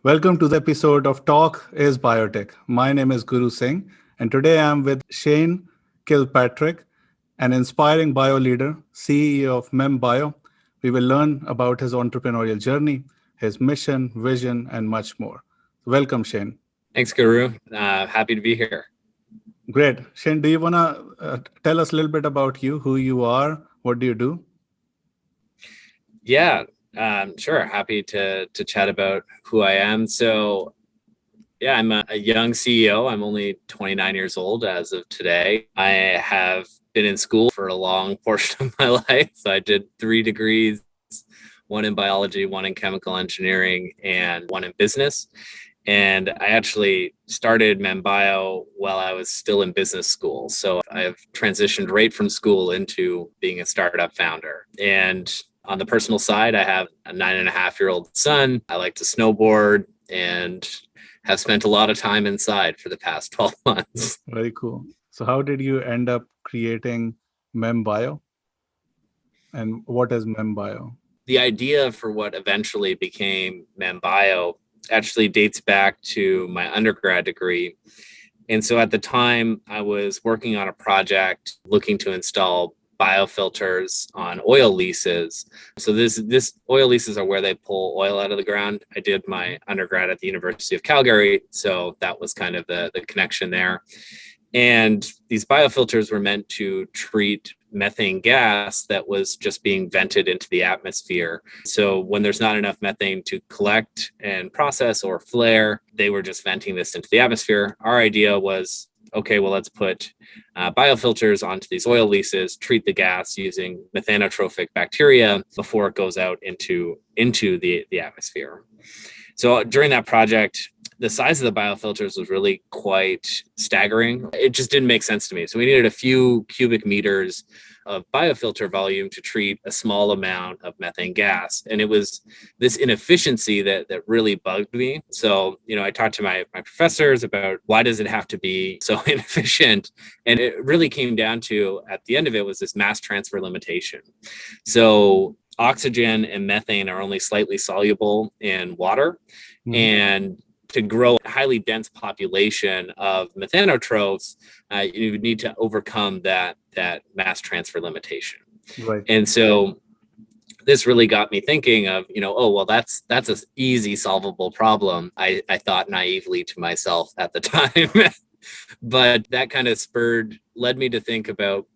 Welcome to the episode of Talk is Biotech. My name is Guru Singh, and today I'm with Shane Kilpatrick, an inspiring bio leader, CEO of Membio. We will learn about his entrepreneurial journey, his mission, vision, and much more. Welcome, Shane. Thanks, Guru. Happy to be here. Great. Shane, do you want to tell us a little bit about you, who you are, what do you do? Yeah, sure. Happy to chat about who I am. So, yeah, I'm a young CEO. I'm only 29 years old as of today. I have been in school for a long portion of my life. So I did 3 degrees, one in biology, one in chemical engineering, and one in business. And I actually started Mambayo while I was still in business school. So I've transitioned right from school into being a startup founder. And on the personal side, I have a 9.5-year-old son. I like to snowboard and have spent a lot of time inside for the past 12 months. Very cool. So how did you end up creating Membio? And what is Membio? The idea for what eventually became Mambayo actually dates back to my undergrad degree. And so at the time, I was working on a project looking to install biofilters on oil leases. So this oil leases are where they pull oil out of the ground. I did my undergrad at the University of Calgary, so that was kind of the connection there. And these biofilters were meant to treat methane gas that was just being vented into the atmosphere. So when there's not enough methane to collect and process or flare, they were just venting this into the atmosphere. Our idea was, okay, well, let's put biofilters onto these oil leases, treat the gas using methanotrophic bacteria before it goes out into the atmosphere. So during that project, the size of the biofilters was really quite staggering. It just didn't make sense to me. So we needed a few cubic meters of biofilter volume to treat a small amount of methane gas. And it was this inefficiency that really bugged me. So, I talked to my professors about why does it have to be so inefficient? And it really came down to, at the end of it, was this mass transfer limitation. So oxygen and methane are only slightly soluble in water. Mm-hmm. And to grow a highly dense population of methanotrophs, you would need to overcome that mass transfer limitation. Right. And so this really got me thinking of, that's an easy solvable problem. I thought naively to myself at the time, but that kind of led me to think about,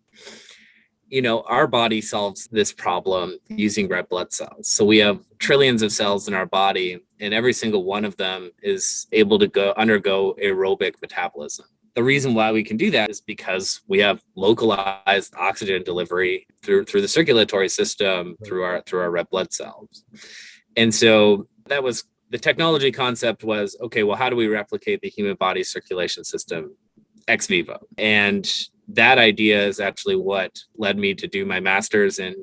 our body solves this problem using red blood cells. So we have trillions of cells in our body, and every single one of them is able to undergo aerobic metabolism. The reason why we can do that is because we have localized oxygen delivery through the circulatory system, through our red blood cells. And so that was the technology concept was, okay, well, how do we replicate the human body circulation system ex vivo? And that idea is actually what led me to do my master's in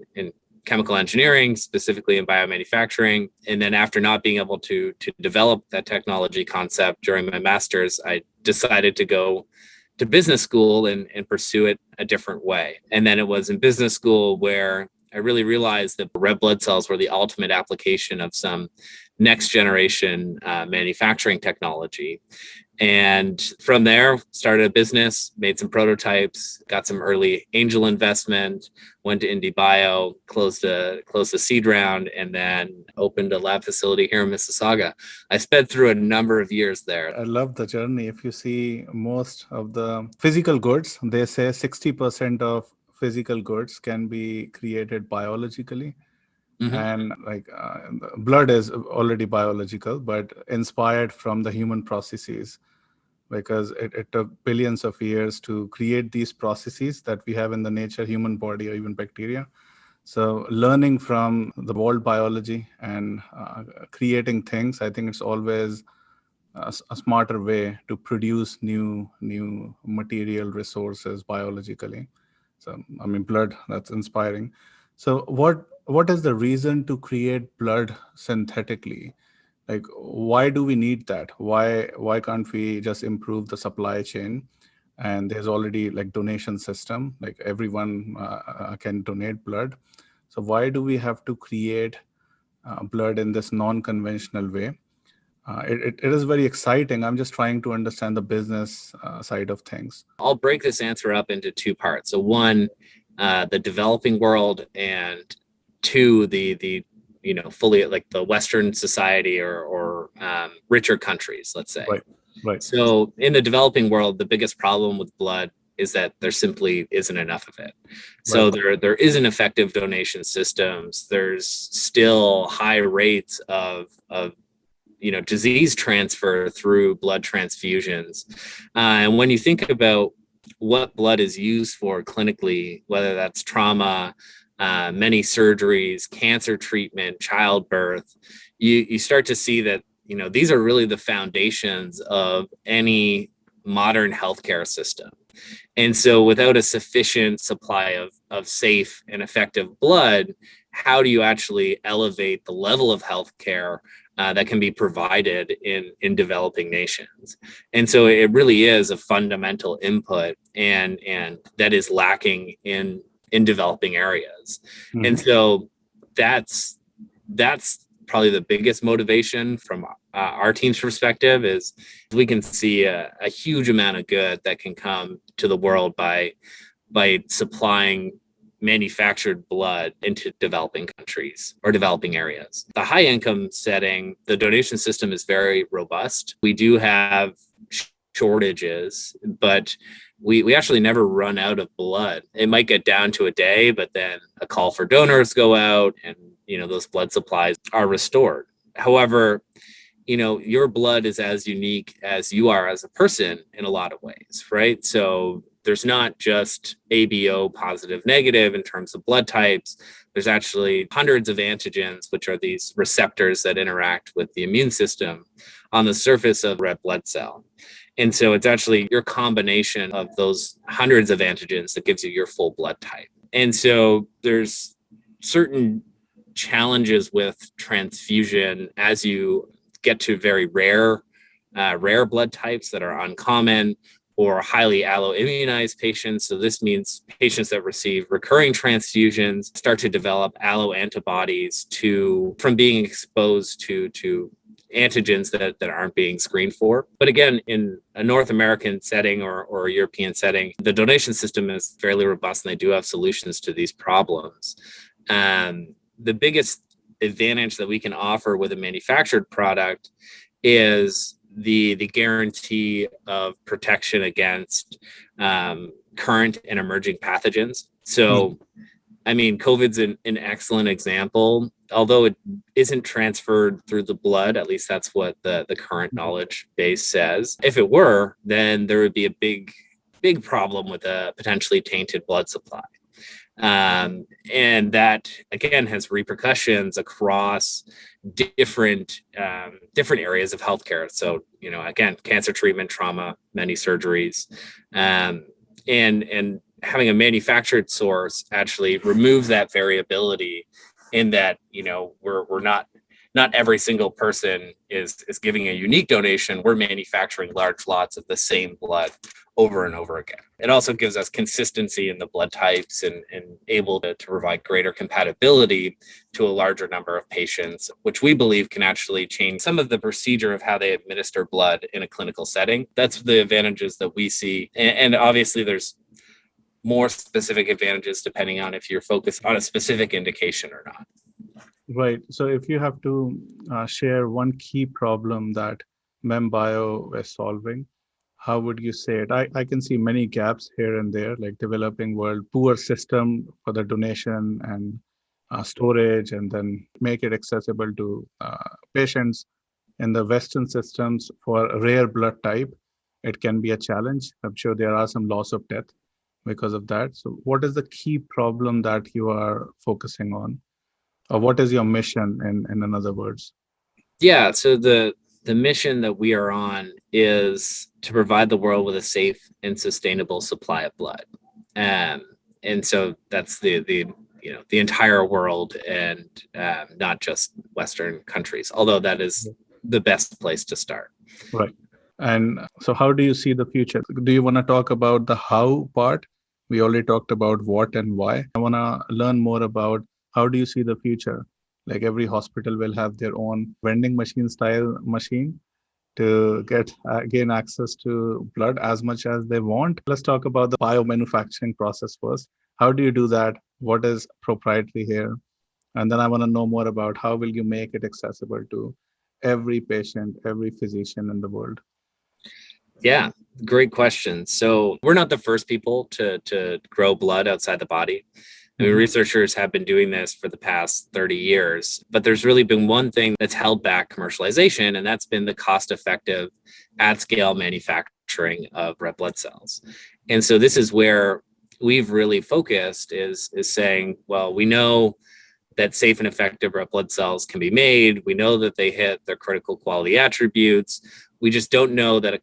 chemical engineering, specifically in biomanufacturing. And then after not being able to develop that technology concept during my master's, I decided to go to business school and pursue it a different way. And then it was in business school where I really realized that red blood cells were the ultimate application of some next generation manufacturing technology. And from there, started a business, made some prototypes, got some early angel investment, went to IndieBio, closed a seed round, and then opened a lab facility here in Mississauga. I sped through a number of years there. I love the journey. If you see most of the physical goods, they say 60% of physical goods can be created biologically. Mm-hmm. And blood is already biological, but inspired from the human processes, because it took billions of years to create these processes that we have in the nature, human body, or even bacteria. So learning from the world biology and creating things, I think it's always a smarter way to produce new material resources biologically. So, blood, that's inspiring. So what is the reason to create blood synthetically? Like, why do we need that? Why can't we just improve the supply chain? And there's already donation system, like everyone can donate blood. So why do we have to create blood in this non-conventional way? It is very exciting. I'm just trying to understand the business side of things. I'll break this answer up into two parts. So one, the developing world, and two, the fully like the Western society or richer countries, let's say. Right. So in the developing world, the biggest problem with blood is that there simply isn't enough of it. So there isn't effective donation systems. There's still high rates of disease transfer through blood transfusions. And when you think about what blood is used for clinically, whether that's trauma, many surgeries, cancer treatment, childbirth, you start to see that these are really the foundations of any modern healthcare system. And so without a sufficient supply of safe and effective blood, how do you actually elevate the level of healthcare that can be provided in developing nations? And so it really is a fundamental input and that is lacking in developing areas. Mm-hmm. And so that's probably the biggest motivation from our team's perspective, is we can see a huge amount of good that can come to the world by supplying manufactured blood into developing countries or developing areas. The high income setting, the donation system is very robust. We do have shortages, but we actually never run out of blood. It might get down to a day, but then a call for donors go out and those blood supplies are restored. However, your blood is as unique as you are as a person in a lot of ways, right? So there's not just ABO positive, negative in terms of blood types. There's actually hundreds of antigens, which are these receptors that interact with the immune system on the surface of a red blood cell. And so it's actually your combination of those hundreds of antigens that gives you your full blood type. And so there's certain challenges with transfusion as you get to very rare blood types that are uncommon or highly alloimmunized patients. So this means patients that receive recurring transfusions start to develop alloantibodies from being exposed to antigens that aren't being screened for. But again, in a North American setting or a European setting, the donation system is fairly robust and they do have solutions to these problems. The biggest advantage that we can offer with a manufactured product is the guarantee of protection against current and emerging pathogens. So, I mean, COVID's an excellent example. Although it isn't transferred through the blood, at least that's what the current knowledge base says. If it were, then there would be a big problem with a potentially tainted blood supply. And that again has repercussions across different areas of healthcare. So, again, cancer treatment, trauma, many surgeries, and having a manufactured source actually removes that variability in that, we're not every single person is giving a unique donation. We're manufacturing large lots of the same blood over and over again. It also gives us consistency in the blood types and able to provide greater compatibility to a larger number of patients, which we believe can actually change some of the procedure of how they administer blood in a clinical setting. That's the advantages that we see. And obviously there's more specific advantages depending on if you're focused on a specific indication or not. Right. So if you have to share one key problem that Membio is solving, how would you say it? I can see many gaps here and there, like developing world, poor system for the donation and storage, and then make it accessible to patients. In the Western systems for a rare blood type, it can be a challenge. I'm sure there are some loss of death because of that. So what is the key problem that you are focusing on? Or what is your mission in other words? Yeah, so the mission that we are on is to provide the world with a safe and sustainable supply of blood. And so that's the entire world and not just Western countries, although that is the best place to start. Right. And so how do you see the future? Do you want to talk about the how part? We already talked about what and why. I want to learn more about how do you see the future? Like every hospital will have their own vending machine style machine to gain access to blood as much as they want. Let's talk about the biomanufacturing process first. How do you do that? What is proprietary here? And then I want to know more about how will you make it accessible to every patient, every physician in the world. Yeah, great question. So we're not the first people to grow blood outside the body. I mean, researchers have been doing this for the past 30 years, but there's really been one thing that's held back commercialization, and that's been the cost-effective at-scale manufacturing of red blood cells. And so this is where we've really focused is saying, well, we know that safe and effective red blood cells can be made. We know that they hit their critical quality attributes. We just don't know that a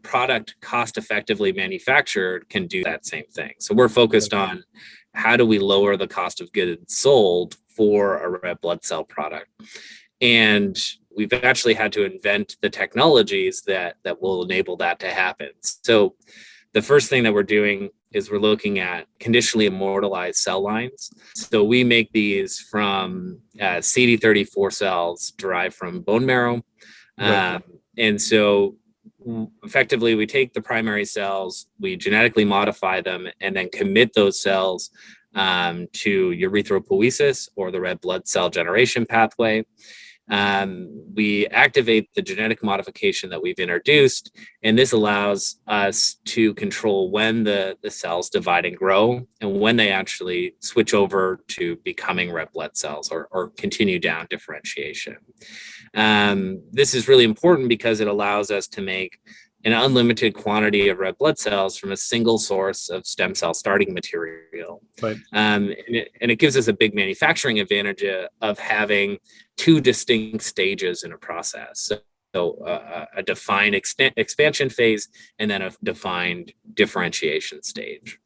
product cost effectively manufactured can do that same thing. So we're focused on how do we lower the cost of goods sold for a red blood cell product. And we've actually had to invent the technologies that will enable that to happen. So the first thing that we're doing is we're looking at conditionally immortalized cell lines. So we make these from CD34 cells derived from bone marrow. And so effectively, we take the primary cells, we genetically modify them, and then commit those cells to erythropoiesis, or the red blood cell generation pathway. We activate the genetic modification that we've introduced, and this allows us to control when the cells divide and grow and when they actually switch over to becoming red blood cells or continue down differentiation. This is really important because it allows us to make an unlimited quantity of red blood cells from a single source of stem cell starting material. Right. And it gives us a big manufacturing advantage of having two distinct stages in a process. So a defined expansion phase and then a defined differentiation stage.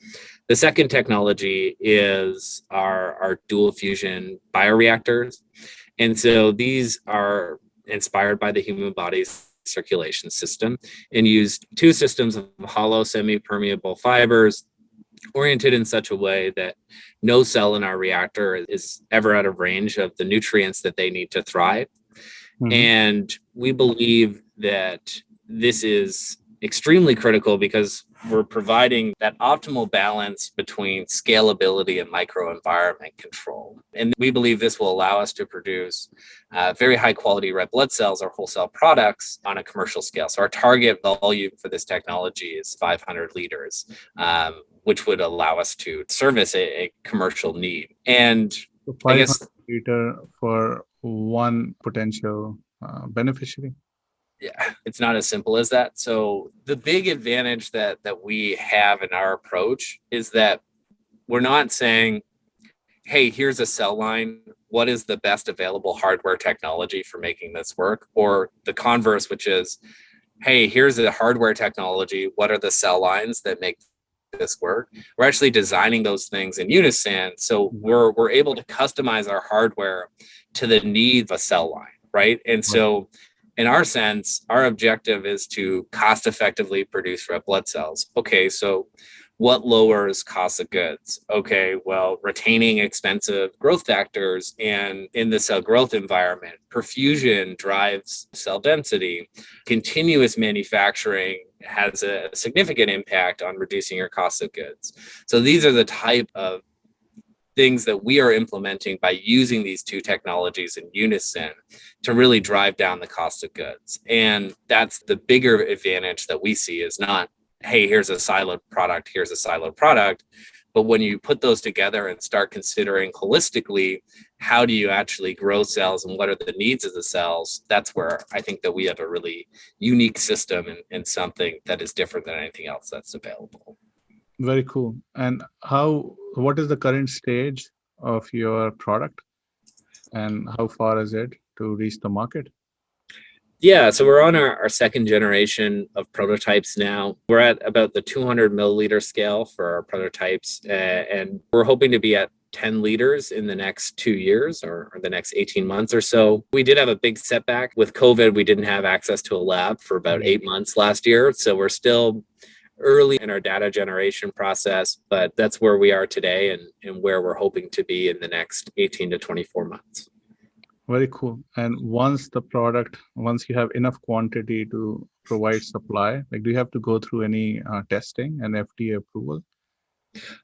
The second technology is our dual fusion bioreactors. And so these are inspired by the human body's circulation system and used two systems of hollow semi-permeable fibers oriented in such a way that no cell in our reactor is ever out of range of the nutrients that they need to thrive. And we believe that this is extremely critical because we're providing that optimal balance between scalability and microenvironment control. And we believe this will allow us to produce very high quality red blood cells or whole cell products on a commercial scale. So our target volume for this technology is 500 liters, which would allow us to service a commercial need. And so 500 liter for one potential beneficiary? Yeah, it's not as simple as that. So the big advantage that we have in our approach is that we're not saying, hey, here's a cell line. What is the best available hardware technology for making this work? Or the converse, which is, hey, here's the hardware technology. What are the cell lines that make this work? We're actually designing those things in unison. So we're able to customize our hardware to the needs of a cell line, right? And so in our sense, our objective is to cost effectively produce red blood cells. Okay, so what lowers cost of goods? Okay, well, retaining expensive growth factors and in the cell growth environment, perfusion drives cell density. Continuous manufacturing has a significant impact on reducing your cost of goods. So these are the type of things that we are implementing by using these two technologies in unison to really drive down the cost of goods. And that's the bigger advantage that we see is not, hey, here's a siloed product, here's a siloed product. But when you put those together and start considering holistically, how do you actually grow cells and what are the needs of the cells? That's where I think that we have a really unique system and something that is different than anything else that's available. Very cool. And what is the current stage of your product and how far is it to reach the market? Yeah, so we're on our second generation of prototypes now. We're at about the 200 milliliter scale for our prototypes, and we're hoping to be at 10 liters in the next 2 years or the next 18 months or so. We did have a big setback with COVID. We didn't have access to a lab for about 8 months last year. So we're still early in our data generation process, but that's where we are today and where we're hoping to be in the next 18 to 24 months. Very cool. And once you have enough quantity to provide supply, like do you have to go through any testing and FDA approval?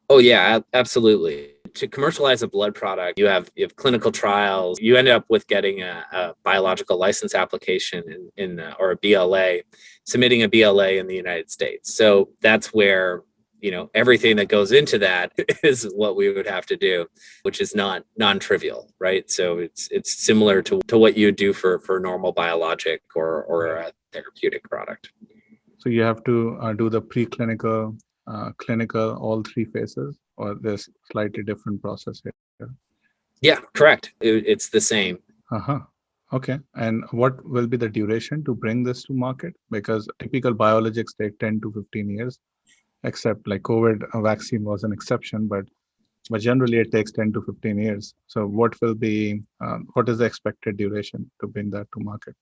Oh yeah, absolutely. To commercialize a blood product, you have clinical trials. You end up with getting a biological license application or a BLA, submitting a BLA in the United States. So that's where everything that goes into that is what we would have to do, which is not non-trivial, right? So it's similar to what you would do for a normal biologic or a therapeutic product. So you have to do the preclinical, clinical, all three phases, or there's slightly different process here? Yeah, correct. It's the same. Uh-huh. Okay. And what will be the duration to bring this to market? Because typical biologics take 10 to 15 years, except like COVID vaccine was an exception, but generally it takes 10 to 15 years. So what is the expected duration to bring that to market?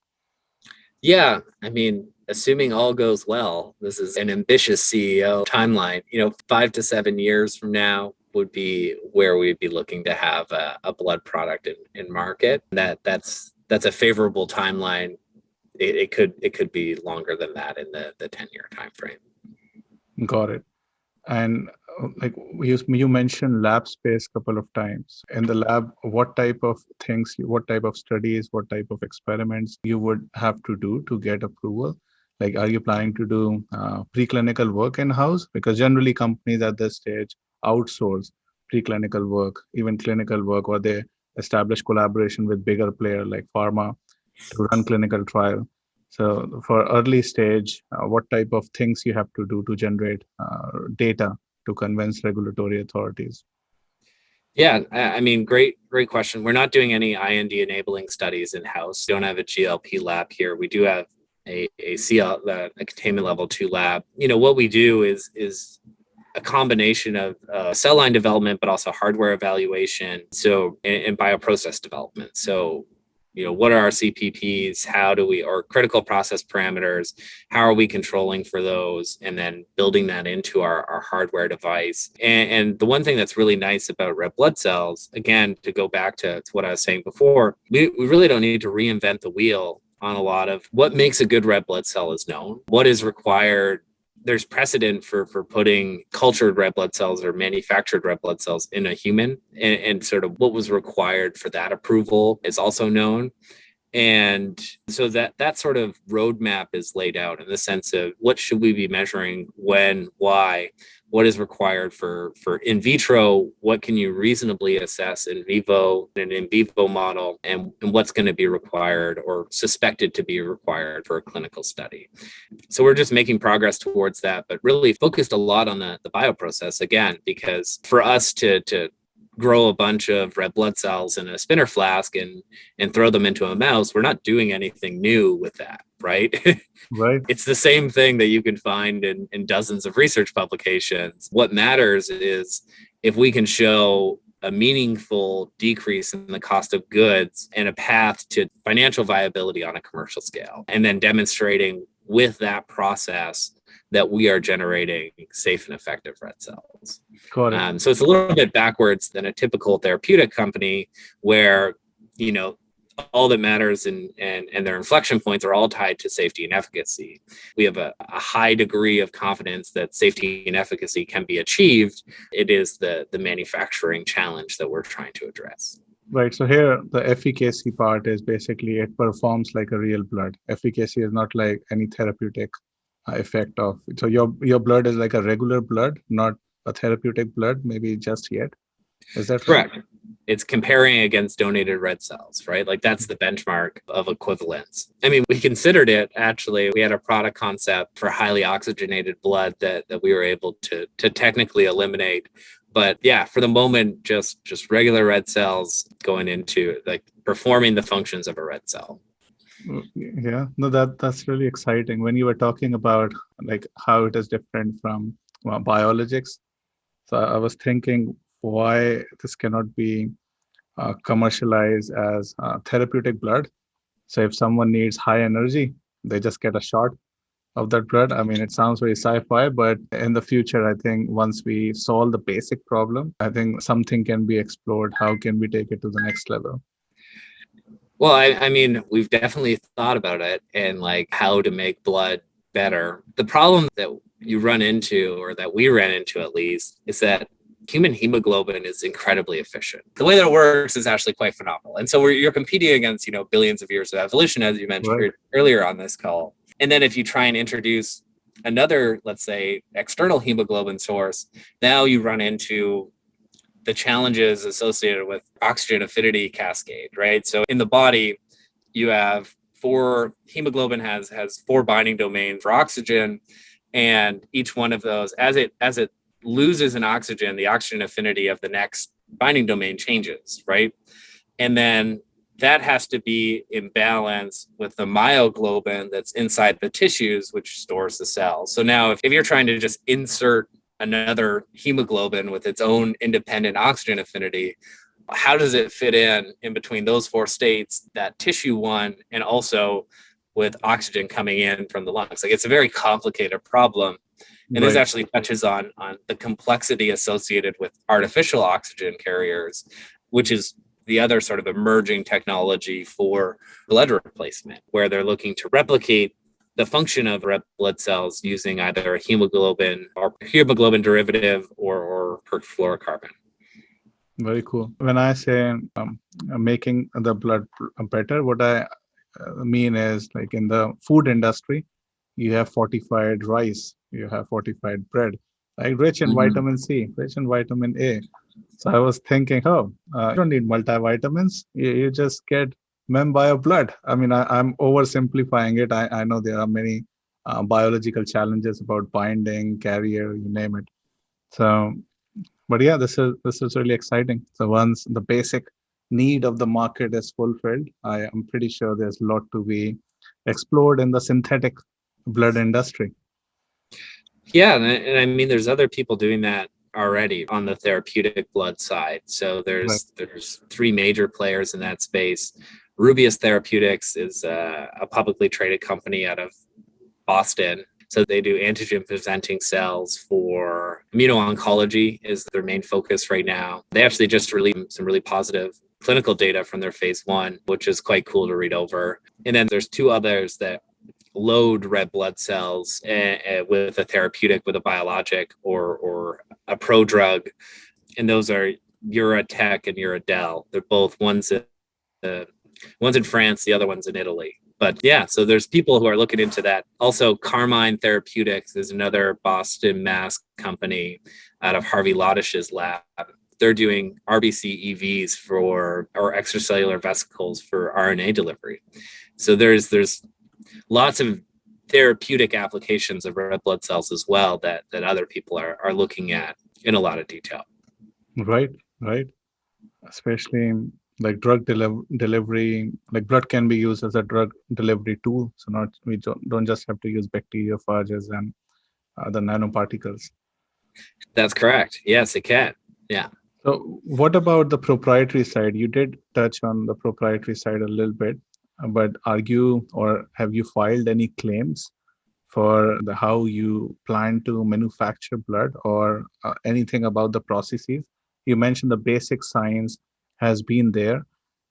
Yeah, I mean, assuming all goes well, this is an ambitious CEO timeline. 5 to 7 years from now would be where we'd be looking to have a blood product in market. That's a favorable timeline. It could be longer than that in the 10-year time frame. Got it. And like you mentioned lab space a couple of times. In the lab, what type of studies, what type of experiments you would have to do to get approval? Like, are you planning to do preclinical work in-house? Because generally companies at this stage outsource preclinical work, even clinical work, or they establish collaboration with bigger player like pharma to run clinical trial. So for early stage, what type of things you have to do to generate data to convince regulatory authorities? Yeah, I mean, great question. We're not doing any IND enabling studies in-house. We don't have a GLP lab here. We do have a containment level 2 lab. What we do is a combination of cell line development, but also hardware evaluation. So, and bioprocess development. So, what are our CPPs? Or critical process parameters? How are we controlling for those? And then building that into our hardware device. And the one thing that's really nice about red blood cells, again, to go back to what I was saying before, we really don't need to reinvent the wheel on a lot of what makes a good red blood cell is known. What is required? There's precedent for putting cultured red blood cells or manufactured red blood cells in a human, and sort of what was required for that approval is also known. And so that sort of roadmap is laid out in the sense of what should we be measuring, when, why, what is required for in vitro, what can you reasonably assess in vivo, in an in vivo model, and what's going to be required or suspected to be required for a clinical study. So we're just making progress towards that, but really focused a lot on the bioprocess, again, because for us to grow a bunch of red blood cells in a spinner flask and throw them into a mouse, we're not doing anything new with that, right? Right. It's the same thing that you can find in dozens of research publications. What matters is if we can show a meaningful decrease in the cost of goods and a path to financial viability on a commercial scale, and then demonstrating with that process that we are generating safe and effective red cells. Got it. So it's a little bit backwards than a typical therapeutic company where, all that matters and their inflection points are all tied to safety and efficacy. We have a high degree of confidence that safety and efficacy can be achieved. It is the manufacturing challenge that we're trying to address. Right. So here, the efficacy part is basically it performs like a real blood. Efficacy is not like any therapeutic effect of. So your blood is like a regular blood, not a therapeutic blood, maybe just yet. Is that right? Correct. It's comparing against donated red cells, right? Like that's the benchmark of equivalence. I mean, we considered it actually. We had a product concept for highly oxygenated blood that we were able to technically eliminate. But yeah, for the moment, just regular red cells going into like performing the functions of a red cell. Yeah, no, that's really exciting. When you were talking about like how it is different from biologics, so I was thinking why this cannot be commercialized as therapeutic blood. So if someone needs high energy, they just get a shot of that blood. I mean, it sounds very sci-fi, but in the future, I think once we solve the basic problem, I think something can be explored. How can we take it to the next level? Well, I mean, we've definitely thought about it and like how to make blood better. The problem that you run into, or that we ran into at least, is that human hemoglobin is incredibly efficient. The way that it works is actually quite phenomenal. And so you're competing against, billions of years of evolution, as you Right. mentioned earlier on this call. And then if you try and introduce another, let's say, external hemoglobin source, now you run into the challenges associated with oxygen affinity cascade, right? So in the body, you have hemoglobin has four binding domains for oxygen, and each one of those, as it loses an oxygen, the oxygen affinity of the next binding domain changes, right? And then that has to be in balance with the myoglobin that's inside the tissues, which stores the cells. So now if you're trying to just insert another hemoglobin with its own independent oxygen affinity, how does it fit in between those four states, that tissue one, and also with oxygen coming in from the lungs? Like, it's a very complicated problem. And this Right. actually touches on the complexity associated with artificial oxygen carriers, which is the other sort of emerging technology for blood replacement, where they're looking to replicate the function of red blood cells using either a hemoglobin or hemoglobin derivative or perfluorocarbon. Very cool. When I say making the blood better, what I mean is, like, in the food industry, you have fortified rice, you have fortified bread, like rich in Mhm. vitamin C, rich in vitamin A. So I was thinking, you don't need multivitamins. You just get Membio blood. I mean, I'm oversimplifying it. I know there are many biological challenges about binding, carrier, you name it. So, but yeah, this is really exciting. So once the basic need of the market is fulfilled, I am pretty sure there's a lot to be explored in the synthetic blood industry. Yeah, and I mean, there's other people doing that already on the therapeutic blood side. So Right. there's three major players in that space. Rubius Therapeutics is a publicly traded company out of Boston. So they do antigen presenting cells for immuno-oncology is their main focus right now. They actually just released some really positive clinical data from their phase one, which is quite cool to read over. And then there's two others that load red blood cells with a therapeutic, with a biologic, or a prodrug. And those are Uratech and Uradel. They're both one's in France, the other one's in Italy. But yeah, so there's people who are looking into that. Also, Carmine Therapeutics is another Boston, Mass company out of Harvey Lottish's lab. They're doing RBC EVs or extracellular vesicles for RNA delivery. So there's lots of therapeutic applications of red blood cells as well that other people are looking at in a lot of detail. Right, right. Especially like delivery, like blood can be used as a drug delivery tool. So not we don't just have to use bacteriophages and the nanoparticles. That's correct. Yes, it can. Yeah. So what about the proprietary side? You did touch on the proprietary side a little bit, but have you filed any claims for the how you plan to manufacture blood, or anything about the processes? You mentioned the basic science has been there,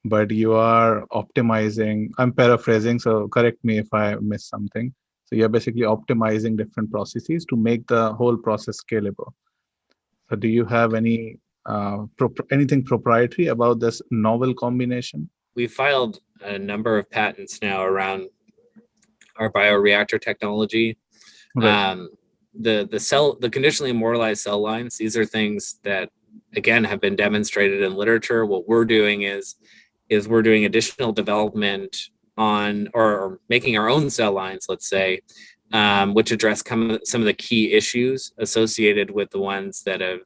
but you are optimizing. I'm paraphrasing, so correct me if I miss something. So you're basically optimizing different processes to make the whole process scalable. So do you have anything proprietary about this novel combination? We filed a number of patents now around our bioreactor technology. Right. Um, the conditionally immortalized cell lines, these are things that again have been demonstrated in literature. What we're doing is we're doing additional development on or making our own cell lines, let's say, which address some of the key issues associated with the ones that have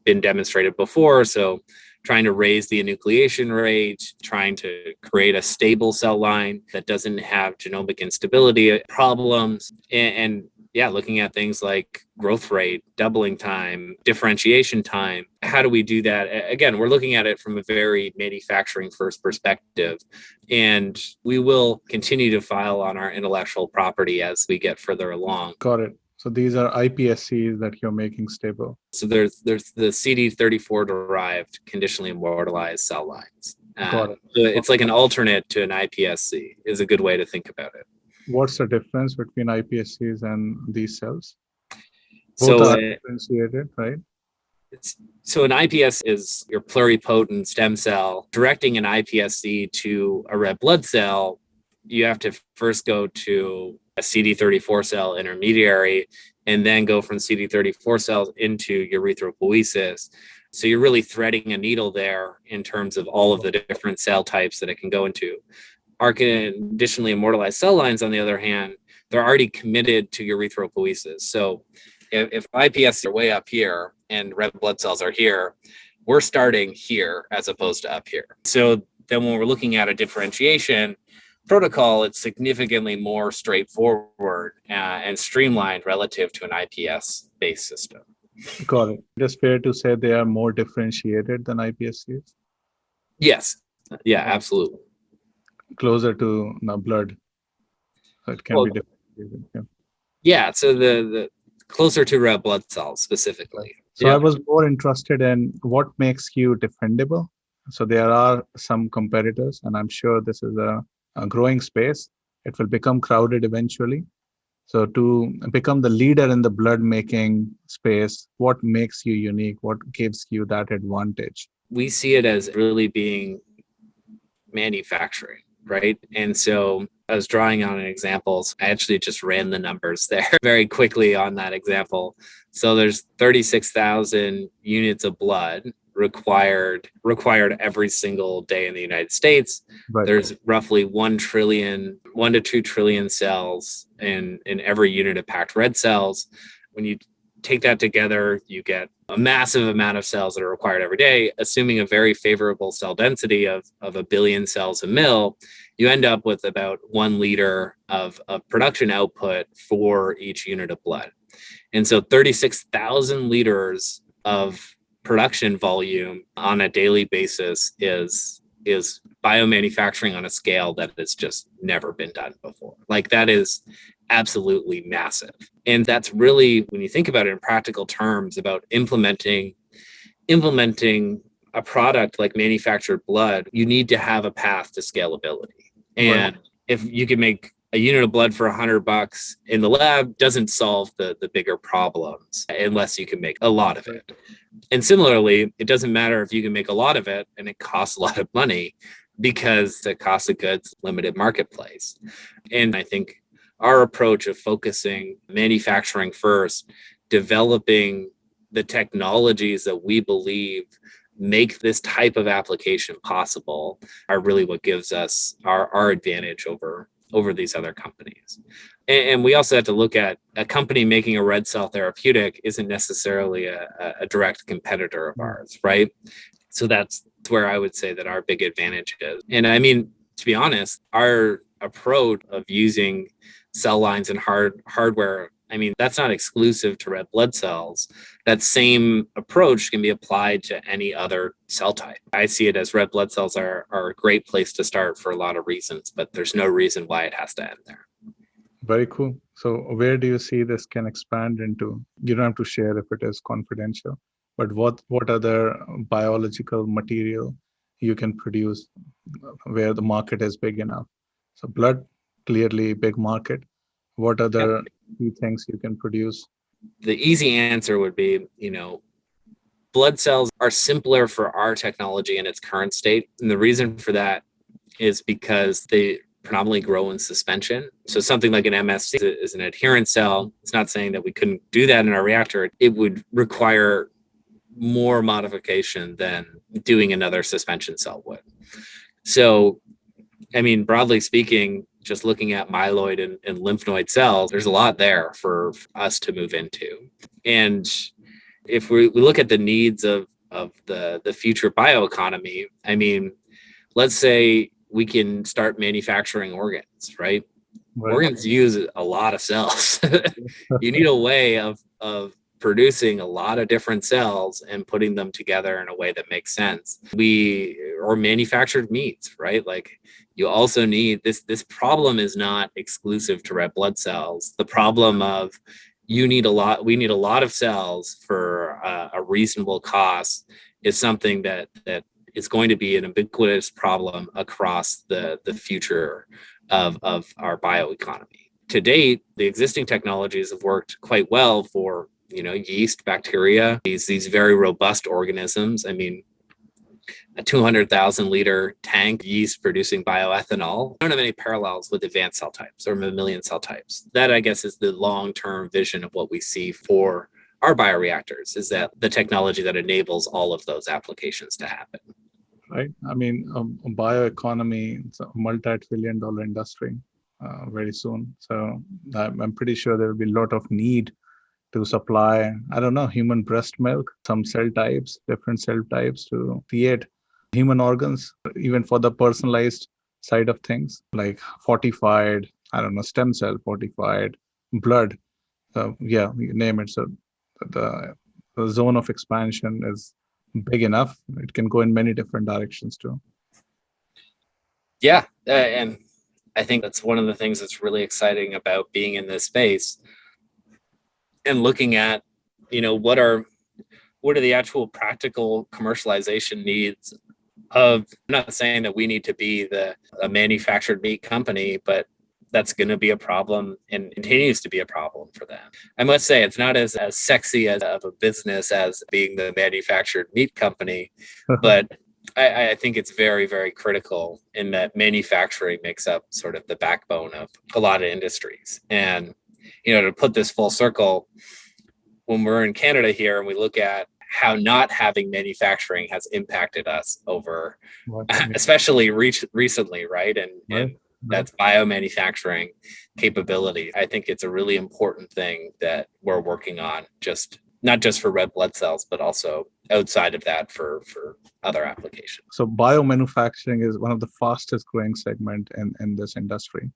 been demonstrated before. So trying to raise the enucleation rate, trying to create a stable cell line that doesn't have genomic instability problems, and yeah, looking at things like growth rate, doubling time, differentiation time. How do we do that? Again, we're looking at it from a very manufacturing first perspective. And we will continue to file on our intellectual property as we get further along. Got it. So these are IPSCs that you're making stable. So there's the CD34 derived conditionally immortalized cell lines. Got it. So it's like an alternate to an IPSC is a good way to think about it. What's the difference between iPSCs and these cells? Both So are differentiated, right? So an IPS is your pluripotent stem cell. Directing an iPSC to a red blood cell, you have to first go to a CD34 cell intermediary and then go from CD34 cells into erythropoiesis. So you're really threading a needle there in terms of all of the different cell types that it can go into. Our conditionally immortalized cell lines, on the other hand, they're already committed to erythropoiesis. So if IPS are way up here and red blood cells are here, we're starting here as opposed to up here. So then when we're looking at a differentiation protocol, it's significantly more straightforward and streamlined relative to an IPS-based system. Got it. It is fair to say they are more differentiated than iPSCs? Yes. Yeah, absolutely. Closer to blood. So it can be differentiated. Yeah. So the closer to red blood cells specifically. So I was more interested in what makes you defendable. So there are some competitors, and I'm sure this is a growing space. It will become crowded eventually. So to become the leader in the blood making space, what makes you unique? What gives you that advantage? We see it as really being manufacturing, right? And so I was drawing on examples. I actually just ran the numbers there very quickly on that example. So there's 36,000 units of blood required every single day in the United States. Right. There's roughly 1 to 2 trillion cells in every unit of packed red cells. When you take that together, you get a massive amount of cells that are required every day. Assuming a very favorable cell density of 1 billion cells a mil, you end up with about 1 liter of production output for each unit of blood. And so 36,000 liters of production volume on a daily basis is biomanufacturing on a scale that has just never been done before. Like, that is absolutely massive. And that's really, when you think about it in practical terms, about implementing a product like manufactured blood, you need to have a path to scalability. And if you can make a unit of blood for $100 in the lab, doesn't solve the bigger problems unless you can make a lot of it. And similarly, it doesn't matter if you can make a lot of it and it costs a lot of money, because the cost of goods limited marketplace. And I think our approach of focusing manufacturing first, developing the technologies that we believe make this type of application possible, are really what gives us our advantage over these other companies. And we also have to look at a company making a red cell therapeutic isn't necessarily a direct competitor of ours, right? So that's where I would say that our big advantage is. And I mean, to be honest, our approach of using cell lines and hardware, I mean, that's not exclusive to red blood cells. That same approach can be applied to any other cell type. I see it as red blood cells are a great place to start for a lot of reasons, but there's no reason why it has to end there. Very cool. So where do you see this can expand into? You don't have to share if it is confidential, but what other biological material you can produce where the market is big enough? So blood, clearly big market. What other key things you can produce? The easy answer would be, blood cells are simpler for our technology in its current state. And the reason for that is because they predominantly grow in suspension. So something like an MSC is an adherent cell. It's not saying that we couldn't do that in our reactor. It would require more modification than doing another suspension cell would. So, I mean, broadly speaking, just looking at myeloid and lymph node cells, there's a lot there for us to move into. And if we look at the needs of the future bioeconomy, I mean, let's say we can start manufacturing organs, right? Organs use a lot of cells. You need a way of producing a lot of different cells and putting them together in a way that makes sense. Or manufactured meats, right? Like, you also need this problem is not exclusive to red blood cells. The problem of we need a lot of cells for a reasonable cost is something that is going to be an ubiquitous problem across the future of our bioeconomy. To date, the existing technologies have worked quite well for, yeast, bacteria, these very robust organisms. I mean, a 200,000 liter tank yeast producing bioethanol. I don't have any parallels with advanced cell types or mammalian cell types. That, I guess, is the long-term vision of what we see for our bioreactors, is that the technology that enables all of those applications to happen. Right. I mean, bioeconomy, it's a multi-trillion-dollar industry very soon. So I'm pretty sure there will be a lot of need to supply, I don't know, human breast milk, some cell types, different cell types to create human organs, even for the personalized side of things, like fortified, I don't know, stem cell fortified blood. Yeah, you name it. So the zone of expansion is big enough. It can go in many different directions too. Yeah. And I think that's one of the things that's really exciting about being in this space and looking at, what are the actual practical commercialization needs of, I'm not saying that we need to be a manufactured meat company, but that's going to be a problem and continues to be a problem for them. I must say it's not as sexy of a business as being the manufactured meat company, but I think it's very, very critical in that manufacturing makes up sort of the backbone of a lot of industries. And, to put this full circle, when we're in Canada here and we look at how not having manufacturing has impacted us over, especially recently, right? And that's biomanufacturing capability. I think it's a really important thing that we're working on, not just for red blood cells, but also outside of that for other applications. So biomanufacturing is one of the fastest growing segment in this industry.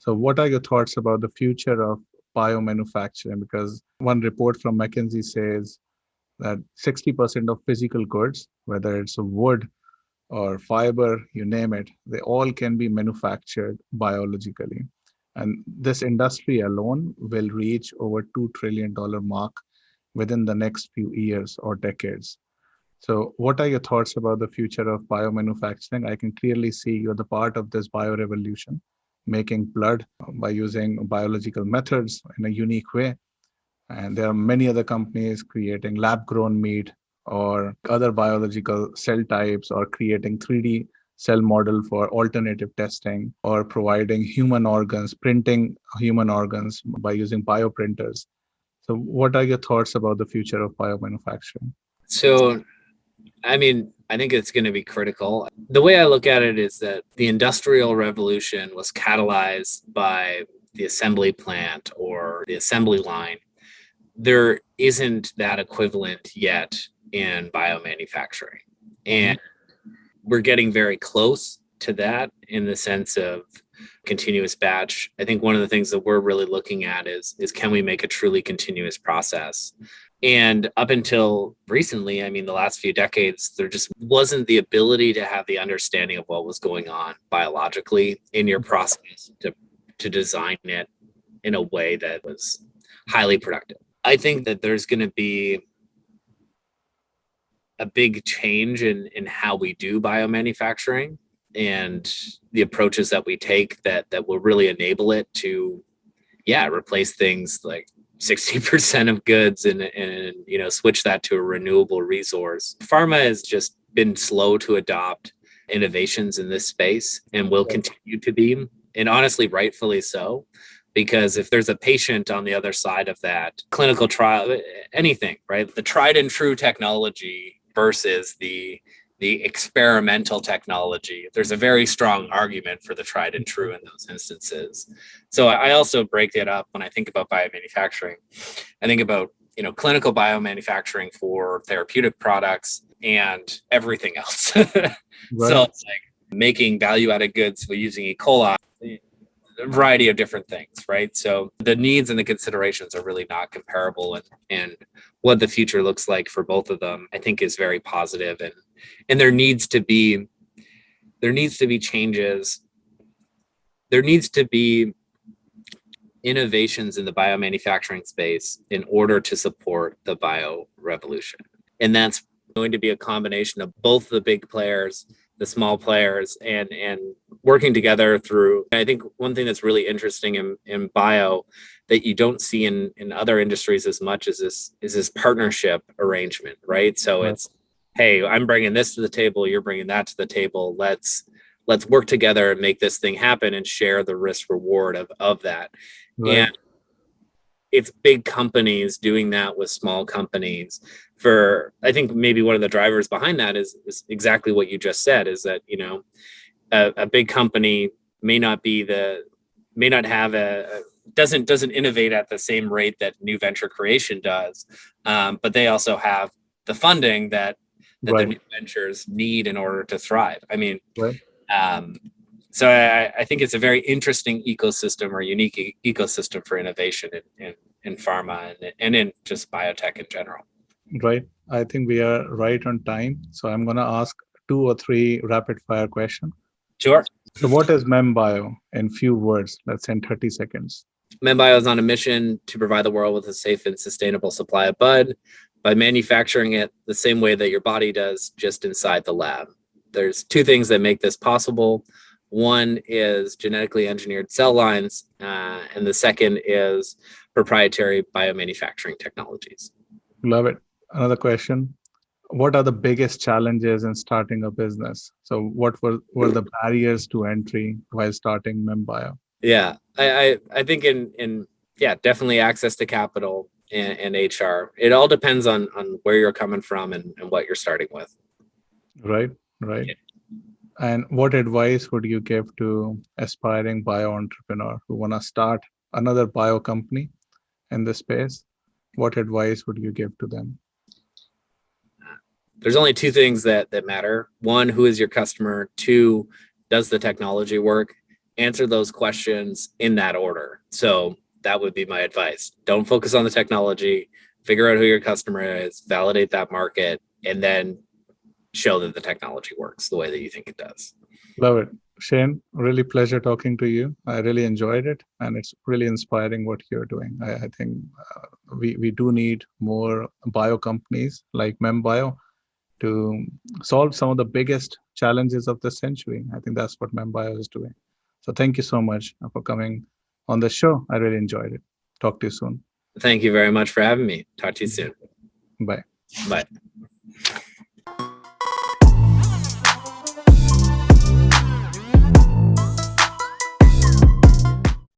So what are your thoughts about the future of biomanufacturing? Because one report from McKinsey says that 60% of physical goods, whether it's a wood or fiber, you name it, they all can be manufactured biologically. And this industry alone will reach over $2 trillion mark within the next few years or decades. So what are your thoughts about the future of biomanufacturing? I can clearly see you're the part of this biorevolution, making blood by using biological methods in a unique way. And there are many other companies creating lab-grown meat or other biological cell types, or creating 3D cell model for alternative testing, or providing human organs, printing human organs by using bioprinters. So what are your thoughts about the future of biomanufacturing? So, I mean, I think it's going to be critical. The way I look at it is that the Industrial Revolution was catalyzed by the assembly plant or the assembly line. There isn't that equivalent yet in biomanufacturing. And we're getting very close to that in the sense of continuous batch. I think one of the things that we're really looking at is can we make a truly continuous process? And up until recently, I mean, the last few decades, there just wasn't the ability to have the understanding of what was going on biologically in your process to design it in a way that was highly productive. I think that there's going to be a big change in how we do biomanufacturing and the approaches that we take that will really enable it to, replace things like 60% of goods and switch that to a renewable resource. Pharma has just been slow to adopt innovations in this space and will continue to be, and honestly, rightfully so. Because if there's a patient on the other side of that clinical trial, anything, right? The tried and true technology versus the experimental technology, there's a very strong argument for the tried and true in those instances. So I also break it up when I think about biomanufacturing. I think about, clinical biomanufacturing for therapeutic products and everything else. Right. So it's like making value-added goods using E. coli, a variety of different things, right? So the needs and the considerations are really not comparable, and what the future looks like for both of them, I think, is very positive. And there needs to be changes. There needs to be innovations in the biomanufacturing space in order to support the bio revolution. And that's going to be a combination of both the big players, the small players, and working together through. I think one thing that's really interesting in bio that you don't see in other industries as much is this partnership arrangement, right? So it's, hey, I'm bringing this to the table, you're bringing that to the table. Let's work together and make this thing happen and share the risk reward of that. Right. And it's big companies doing that with small companies. I think maybe one of the drivers behind that is exactly what you just said, is that, a big company doesn't innovate at the same rate that new venture creation does. But they also have the funding that the new ventures need in order to thrive. I mean, so I think it's a very interesting ecosystem, or unique ecosystem for innovation in pharma and in just biotech in general. Right. I think we are right on time. So I'm going to ask 2 or 3 rapid fire questions. Sure. So what is Membio in few words? Let's say in 30 seconds. Membio is on a mission to provide the world with a safe and sustainable supply of bud by manufacturing it the same way that your body does, just inside the lab. There's 2 things that make this possible. One is genetically engineered cell lines, and the second is proprietary biomanufacturing technologies. Love it. Another question. What are the biggest challenges in starting a business? So what were the barriers to entry while starting Membio? Yeah, I think definitely access to capital and HR. It all depends on where you're coming from and what you're starting with. Right. Yeah. And what advice would you give to aspiring bio entrepreneur who want to start another bio company in this space? What advice would you give to them? There's only 2 things that matter. 1, who is your customer? 2, does the technology work? Answer those questions in that order. So that would be my advice. Don't focus on the technology. Figure out who your customer is, validate that market, and then show that the technology works the way that you think it does. Love it. Shane, really pleasure talking to you. I really enjoyed it, and it's really inspiring what you're doing. I think we do need more bio companies like Membio to solve some of the biggest challenges of the century. I think that's what Membio is doing. So thank you so much for coming on the show. I really enjoyed it. Talk to you soon. Thank you very much for having me. Talk to you soon. Bye. Bye.